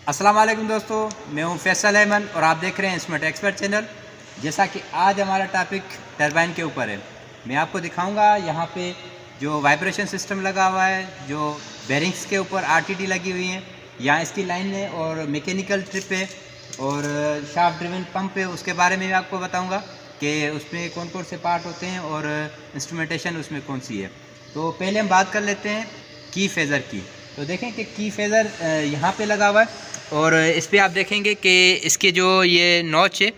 अस्सलाम वालेकुम दोस्तों, मैं हूं फैसल अहमद और आप देख रहे हैं स्मार्ट एक्सपर्ट चैनल। जैसा कि आज हमारा टॉपिक टरबाइन के ऊपर है, मैं आपको दिखाऊंगा यहाँ पे जो वाइब्रेशन सिस्टम लगा हुआ है, जो बेरिंग्स के ऊपर आरटीडी लगी हुई हैं, यहाँ इसकी लाइन है और मैकेनिकल ट्रिप है और शाफ्ट ड्रिवन पंप है। उसके बारे में भी आपको बताऊँगा कि उसमें कौन कौन से पार्ट होते हैं और इंस्ट्रूमेंटेशन उसमें कौन सी है। तो पहले हम बात कर लेते हैं की फेज़र की। तो देखें कि की फेज़र यहाँ पे लगा हुआ है और इस पर आप देखेंगे कि इसके जो ये नॉच है,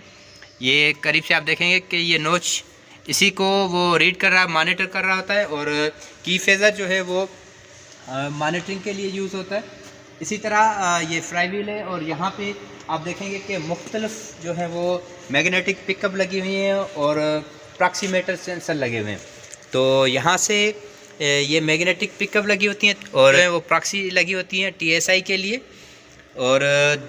ये करीब से आप देखेंगे कि ये नॉच इसी को वो रीड कर रहा, मॉनिटर कर रहा होता है और की फेज़र जो है वो मॉनिटरिंग के लिए यूज़ होता है। इसी तरह ये फ्लाई व्हील है और यहाँ पे आप देखेंगे कि मुख्तलिफ जो है वो मैग्नेटिक पिकअप लगी हुई हैं और प्रॉक्सीमीटर सेंसर लगे हुए हैं। तो यहाँ से ये मैग्नेटिक पिकअप लगी होती हैं और वो प्रॉक्सी लगी होती हैं TSI के लिए, और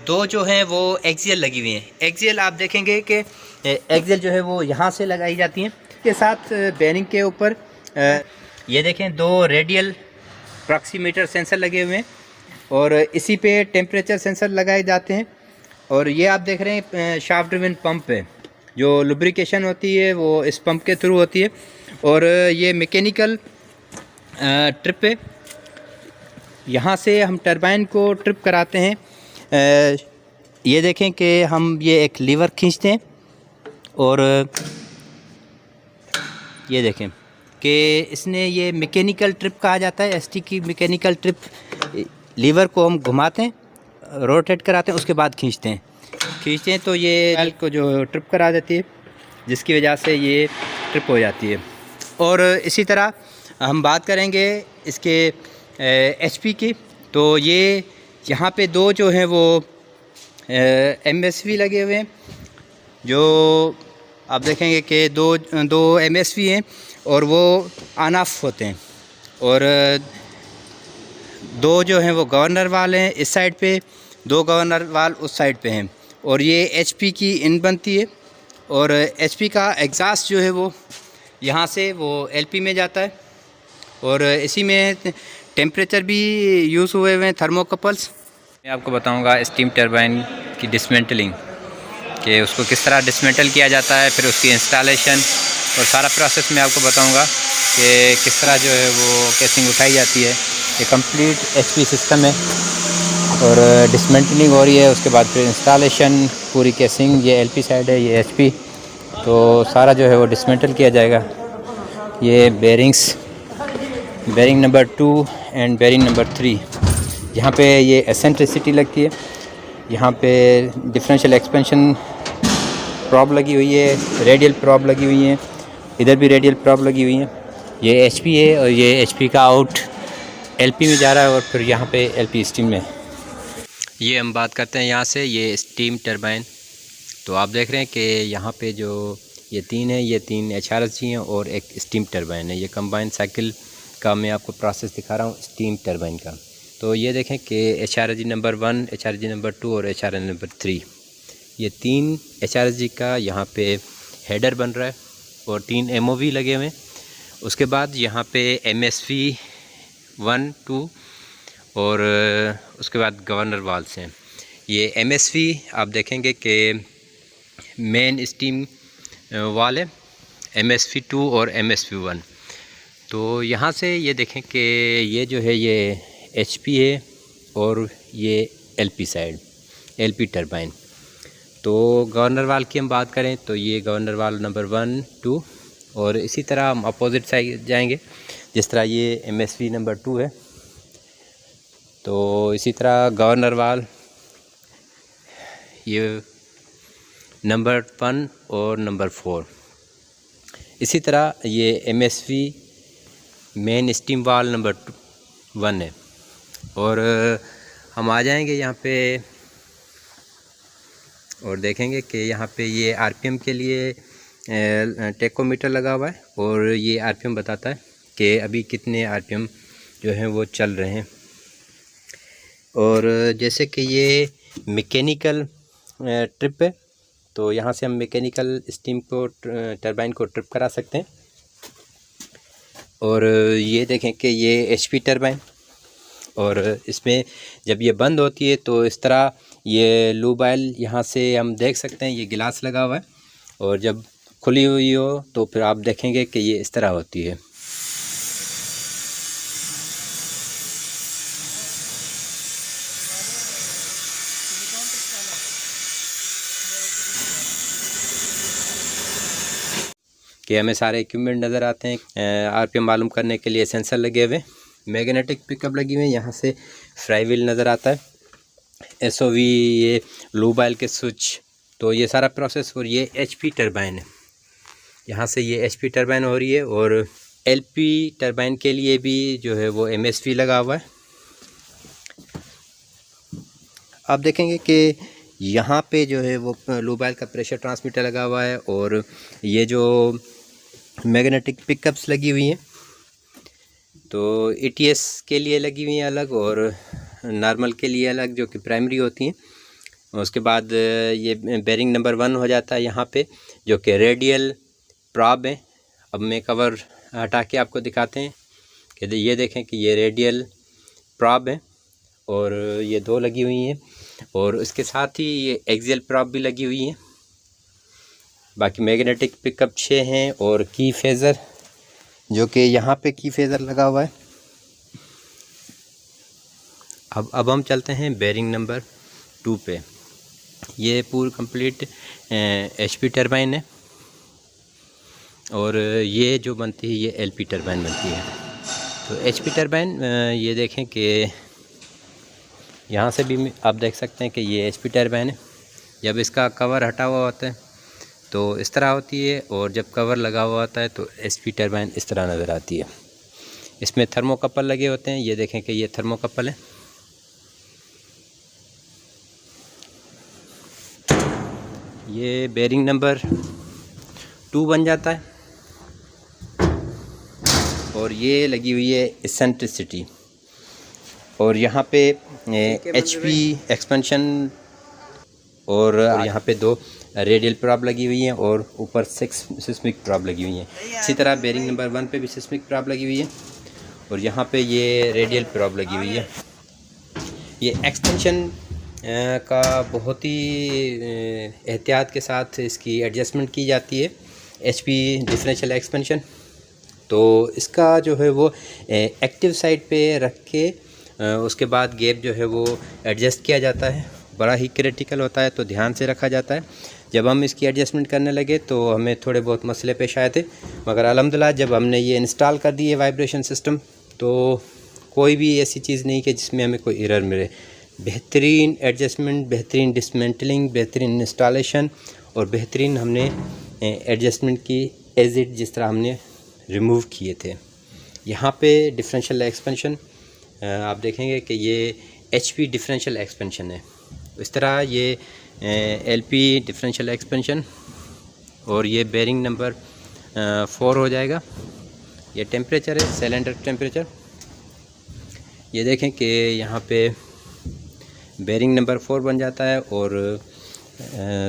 दो जो हैं वो एक्सियल लगी हुई हैं। एक्सियल आप देखेंगे कि एक्सियल जो है वो यहाँ से लगाई जाती हैं। इसके साथ बेरिंग के ऊपर ये देखें दो रेडियल प्रॉक्सीमीटर सेंसर लगे हुए हैं और इसी पे टेम्परेचर सेंसर लगाए जाते हैं। और ये आप देख रहे हैं शाफ्ट ड्रिवन पंप है, जो लुब्रिकेशन होती है वो इस पंप के थ्रू होती है। और ये मैकेनिकल ट्रिप है, यहाँ से हम टरबाइन को ट्रिप कराते हैं। ये देखें कि हम ये एक लीवर खींचते हैं और ये देखें कि इसने ये मैकेनिकल ट्रिप कहा जाता है, ST की मैकेनिकल ट्रिप। लीवर को हम घुमाते हैं, रोटेट कराते हैं, उसके बाद खींचते हैं तो ये बैल को जो ट्रिप करा देती है, जिसकी वजह से ये ट्रिप हो जाती है। और इसी तरह हम बात करेंगे इसके HP की। तो ये यहाँ पे दो जो हैं वो MSV लगे हुए हैं, जो आप देखेंगे कि दो MSV हैं और वो ऑन ऑफ होते हैं। और दो जो हैं वो गवर्नर वाल हैं इस साइड पे, दो गवर्नर वाल उस साइड पे हैं। और ये HP की इन बनती है और HP का एग्ज़ास्ट जो है वो यहाँ से वो LP में जाता है और इसी में टेम्परेचर भी यूज़ हुए हुए हैं, थर्मोकपल्स। मैं आपको बताऊंगा स्टीम टरबाइन की डिसमेंटलिंग, कि उसको किस तरह डिसमेंटल किया जाता है, फिर उसकी इंस्टॉलेशन और सारा प्रोसेस मैं आपको बताऊंगा कि किस तरह जो है वो केसिंग उठाई जाती है। ये कंप्लीट HP सिस्टम है और डिसमेंटलिंग हो रही है, उसके बाद फिर इंस्टॉलेशन, पूरी केसिंग। ये LP साइड है, ये HP। तो सारा जो है वो डिसमेंटल किया जाएगा। ये bearing number 2 and bearing number 3, यहाँ पे ये एसेंट्रिसिटी लगती है, यहाँ पे डिफरेंशियल एक्सपेंशन प्रॉब लगी हुई है, रेडियल प्रॉब लगी हुई हैं, इधर भी रेडियल प्रॉब लगी हुई हैं। ये HP है और ये HP का आउट LP में जा रहा है और फिर यहाँ पे LP स्टीम में। ये हम बात करते हैं यहाँ से, ये स्टीम टरबाइन। तो आप देख रहे हैं कि यहाँ पे जो ये तीन है, ये तीन HRSG हैं और एक स्टीम टरबाइन है। ये कंबाइन साइकिल का मैं आपको प्रोसेस दिखा रहा हूँ स्टीम टरबाइन का। तो ये देखें कि HRSG नंबर 1, HRSG नंबर 2 और HRSG नंबर 3, ये तीन HRSG का यहाँ पे हेडर बन रहा है और 3 MOV लगे हुए हैं। उसके बाद यहाँ पे MSV 1, 2 और उसके बाद गवर्नर वाल्स हैं। ये MSV आप देखेंगे कि मेन स्टीम वाल है, MSV 2 और MSV 1। तो यहाँ से ये देखें कि ये जो है ये HP है और ये LP साइड, LP टरबाइन। तो गवर्नर वाल की हम बात करें तो ये गवर्नर वाल नंबर 1, 2 और इसी तरह हम अपोजिट साइड जाएंगे। जिस तरह ये MSV नंबर 2 है, तो इसी तरह गवर्नर वाल ये नंबर 1 और नंबर 4। इसी तरह ये MSV मेन स्टीम वाल नंबर 1 है। और हम आ जाएंगे यहाँ पे और देखेंगे कि यहाँ पे ये RPM के लिए टेकोमीटर लगा हुआ है और ये RPM बताता है कि अभी कितने RPM जो हैं वो चल रहे हैं। और जैसे कि ये मैकेनिकल ट्रिप है, तो यहाँ से हम मैकेनिकल स्टीम को टरबाइन को ट्रिप करा सकते हैं। और ये देखें कि ये HP टरबाइन, और इसमें जब ये बंद होती है तो इस तरह ये लूब ऑयल यहाँ से हम देख सकते हैं, ये गिलास लगा हुआ है, और जब खुली हुई हो तो फिर आप देखेंगे कि ये इस तरह होती है। कि हमें सारे इक्विपमेंट नज़र आते हैं। आरपीएम मालूम करने के लिए सेंसर लगे हुए, मैग्नेटिक पिकअप लगी हुई है, यहाँ से फ्राई व्हील नज़र आता है, एसओवी, ये लूब ऑयल के स्विच, तो ये सारा प्रोसेस। और ये एचपी टरबाइन है, यहाँ से ये एचपी टरबाइन हो रही है। और एलपी टरबाइन के लिए भी जो है वो एमएसवी लगा हुआ है। आप देखेंगे कि यहाँ पे जो है वो लूब ऑयल का प्रेशर ट्रांसमीटर लगा हुआ है, और ये जो मैग्नेटिक पिकअप्स लगी हुई हैं, तो एटीएस के लिए लगी हुई हैं अलग और नॉर्मल के लिए अलग, जो कि प्राइमरी होती हैं। उसके बाद ये बेरिंग नंबर 1 हो जाता है यहाँ पे, जो कि रेडियल प्रॉब है। अब मैं कवर हटा के आपको दिखाते हैं कि ये देखें कि ये रेडियल प्रॉब है, और ये 2 लगी हुई हैं, और इसके साथ ही ये एक्सियल प्रॉब भी लगी हुई है। बाकी मैग्नेटिक पिकअप 6 हैं, और की फेज़र, जो कि यहाँ पे की फेज़र लगा हुआ है। अब हम चलते हैं बेरिंग नंबर 2 पे। ये पूरी कंप्लीट एचपी टरबाइन है, और ये जो बनती है ये एलपी टरबाइन बनती है। तो एचपी टरबाइन ये देखें कि यहाँ से भी आप देख सकते हैं कि ये एचपी टरबाइन है। जब इसका कवर हटा हुआ होता है तो इस तरह होती है, और जब कवर लगा हुआ होता है तो एचपी टरबाइन इस तरह नज़र आती है। इसमें थर्मोकपल लगे होते हैं, ये देखें कि ये थर्मोकपल है। ये बेरिंग नंबर 2 बन जाता है, और ये लगी हुई है इसेंट्रिसिटी, और यहाँ पे एचपी एक्सपेंशन, और यहाँ पे 2 रेडियल प्रॉब लगी हुई हैं, और ऊपर 6 सिस्मिक प्रॉब लगी हुई हैं। इसी तरह बेरिंग नंबर 1 पे भी सिस्मिक प्रॉब लगी हुई है, और यहाँ पे ये रेडियल प्रॉब लगी हुई है। ये एक्सटेंशन का बहुत ही एहतियात के साथ इसकी एडजस्टमेंट की जाती है, एचपी डिफरेंशियल एक्सपेंशन। तो इसका जो है वो एक्टिव साइड पे रख के उसके बाद गैप जो है वो एडजस्ट किया जाता है। बड़ा ही क्रिटिकल होता है, तो ध्यान से रखा जाता है। जब हम इसकी एडजस्टमेंट करने लगे तो हमें थोड़े बहुत मसले पेश आए थे, मगर अल्हम्दुलिल्लाह जब हमने ये इंस्टॉल कर दिए वाइब्रेशन सिस्टम, तो कोई भी ऐसी चीज़ नहीं कि जिसमें हमें कोई एरर मिले। बेहतरीन एडजस्टमेंट, बेहतरीन डिसमेंटलिंग, बेहतरीन इंस्टॉलेशन, और बेहतरीन हमने एडजस्टमेंट की एज इट जिस तरह हमने रिमूव किए थे। यहाँ पे डिफरेंशियल एक्सपेंशन आप देखेंगे कि ये एचपी डिफरेंशियल एक्सपेंशन है। इस तरह ये एलपी डिफरेंशियल एक्सपेंशन, और ये बेरिंग नंबर 4 हो जाएगा। ये टेम्परेचर है, सिलेंडर टेम्परेचर। ये देखें कि यहाँ पे बेरिंग नंबर 4 बन जाता है, और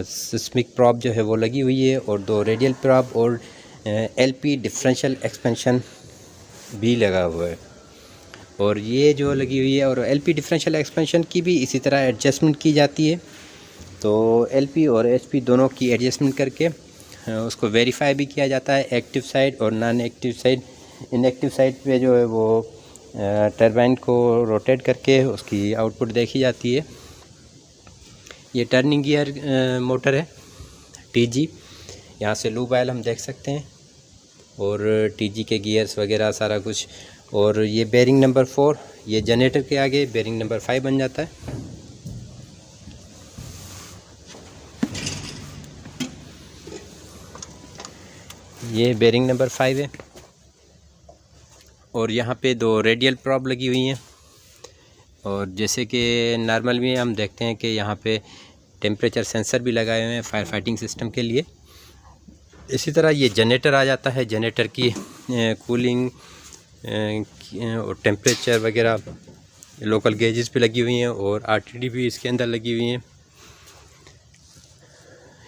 सिस्मिक प्रॉब जो है वो लगी हुई है, और 2 रेडियल प्रॉब, और एलपी डिफरेंशियल एक्सपेंशन भी लगा हुआ है। और ये जो लगी हुई है, और एलपी डिफरेंशियल एक्सपेंशन की भी इसी तरह एडजस्टमेंट की जाती है। तो एलपी और एचपी दोनों की एडजस्टमेंट करके उसको वेरीफाई भी किया जाता है, एक्टिव साइड और non active side. Inactive side पे जो है वो टरबाइन को रोटेट करके उसकी आउटपुट देखी जाती है। ये टर्निंग गियर मोटर है टीजी, यहाँ से लूब ऑयल हम देख सकते हैं, और टीजी के गियर्स वगैरह सारा कुछ। और ये बेरिंग नंबर 4, ये जनरेटर के आगे बेरिंग नंबर 5 बन जाता है। ये बेरिंग नंबर 5 है, और यहाँ पे 2 रेडियल प्रॉब लगी हुई हैं। और जैसे कि नॉर्मल में हम देखते हैं कि यहाँ पे टेम्परेचर सेंसर भी लगाए हुए हैं फायर फाइटिंग सिस्टम के लिए। इसी तरह ये जनरेटर आ जाता है, जनरेटर की कूलिंग और टेम्परेचर वगैरह लोकल गेजेस पे लगी हुई हैं, और आरटीडी भी इसके अंदर लगी हुई हैं।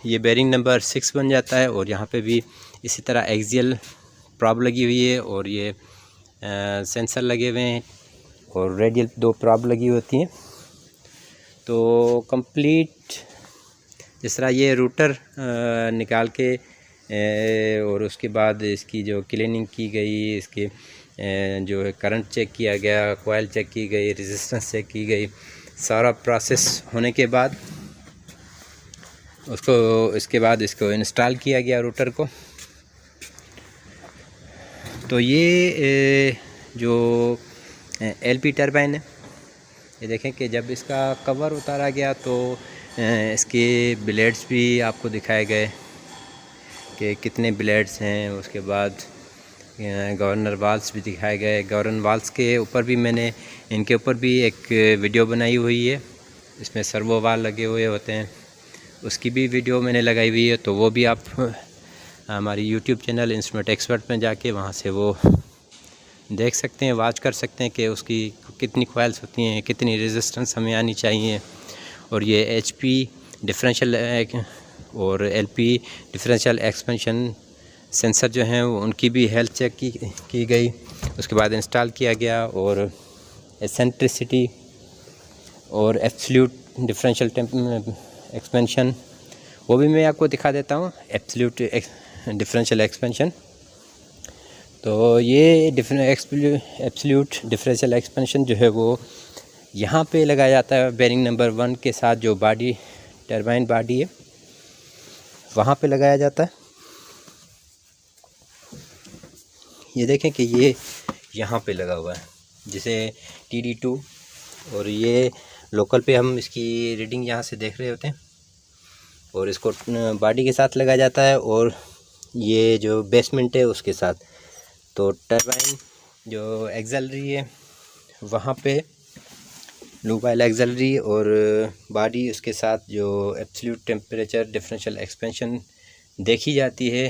ये बेरिंग नंबर 6 बन जाता है, और यहाँ पे भी इसी तरह एक्सियल प्रॉब लगी हुई है, और ये सेंसर लगे हुए हैं और रेडियल 2 प्रॉब लगी होती हैं। तो कंप्लीट जिस तरह ये रूटर निकाल के और उसके बाद इसकी जो क्लीनिंग की गई, इसके जो है करंट चेक किया गया, कॉइल चेक की गई, रेजिस्टेंस चेक की गई, सारा प्रोसेस होने के बाद इसके बाद इसको इंस्टॉल किया गया रूटर को। तो ये जो एलपी टरबाइन है, ये देखें कि जब इसका कवर उतारा गया तो इसके ब्लेड्स भी आपको दिखाए गए कि कितने ब्लेड्स हैं। उसके बाद गवर्नर वाल्स भी दिखाए गए। गवर्नर वाल्स के ऊपर भी मैंने इनके ऊपर भी एक वीडियो बनाई हुई है, इसमें सर्वो वाल लगे हुए होते हैं, उसकी भी वीडियो मैंने लगाई हुई है। तो वो भी आप हमारी यूट्यूब चैनल इंस्ट्रूमेंट एक्सपर्ट में जाके वहाँ से वो देख सकते हैं, वॉच कर सकते हैं कि उसकी कितनी कॉइल्स होती हैं, कितनी रेजिस्टेंस हमें आनी चाहिए। और ये एचपी डिफरेंशियल और एलपी डिफरेंशियल एक्सपेंशन सेंसर जो हैं उनकी भी हेल्थ चेक की गई। उसके बाद इंस्टॉल किया गया। और एसेंट्रिसिटी और एब्सोल्यूट डिफरेंशियल एक्सपेंशन वो भी मैं आपको दिखा देता हूँ, एब्सोल्यूट डिफरेंशियल एक्सपेंशन। तो ये एब्सोल्यूट डिफरेंशियल एक्सपेंशन जो है वो यहाँ पे लगाया जाता है बेरिंग नंबर 1 के साथ, जो बॉडी टरबाइन बॉडी है वहाँ पे लगाया जाता है। ये देखें कि ये यहाँ पे लगा हुआ है जिसे TD2, और ये लोकल पे हम इसकी रीडिंग यहाँ से देख रहे होते हैं। और इसको बॉडी के साथ लगाया जाता है और ये जो बेसमेंट है उसके साथ। तो टरबाइन जो एक्सेलरी है वहाँ पे लूबाइल एक्सेलरी और बॉडी उसके साथ जो एब्सोल्यूट टेम्परेचर डिफरेंशियल एक्सपेंशन देखी जाती है,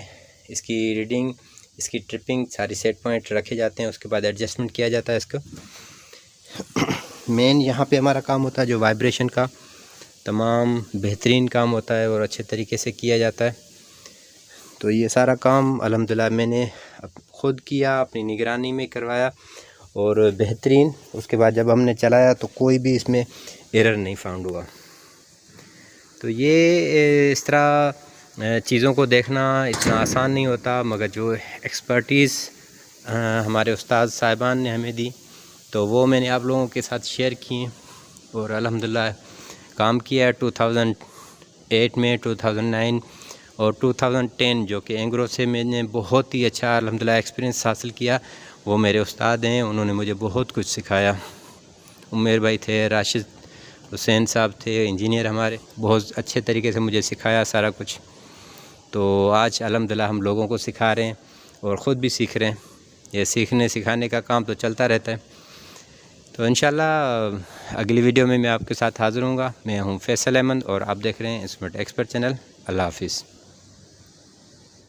इसकी रीडिंग, इसकी ट्रिपिंग, सारी सेट पॉइंट रखे जाते हैं। उसके बाद एडजस्टमेंट किया जाता है इसका। मेन यहाँ पे हमारा काम होता है जो वाइब्रेशन का तमाम बेहतरीन काम होता है और अच्छे तरीके से किया जाता है। तो ये सारा काम अल्हम्दुलिल्लाह मैंने ख़ुद किया, अपनी निगरानी में करवाया और बेहतरीन। उसके बाद जब हमने चलाया तो कोई भी इसमें एरर नहीं फाउंड हुआ। तो ये इस तरह चीज़ों को देखना इतना आसान नहीं होता, मगर जो एक्सपर्टीज़ हमारे उस्ताद साहिबान ने हमें दी तो वो मैंने आप लोगों के साथ शेयर किए और अल्हम्दुलिल्लाह काम किया है। 2008 में, 2009 और 2010 जो कि एंग्रो से मैंने बहुत ही अच्छा अल्हम्दुलिल्लाह एक्सपीरियंस हासिल किया। वो मेरे उस्ताद हैं, उन्होंने मुझे बहुत कुछ सिखाया। उमेर भाई थे, राशिद हुसैन साहब थे, इंजीनियर हमारे, बहुत अच्छे तरीके से मुझे सिखाया सारा कुछ। तो आज अल्हम्दुलिल्लाह हम लोगों को सिखा रहे हैं और ख़ुद भी सीख रहे हैं। ये सीखने सिखाने का काम तो चलता रहता है। तो इंशाल्लाह अगली वीडियो में मैं आपके साथ हाज़िर हूँगा। मैं हूँ फैसल अहमद और आप देख रहे हैं इंस्ट्रूमेंट एक्सपर्ट चैनल। अल्लाह हाफिज़।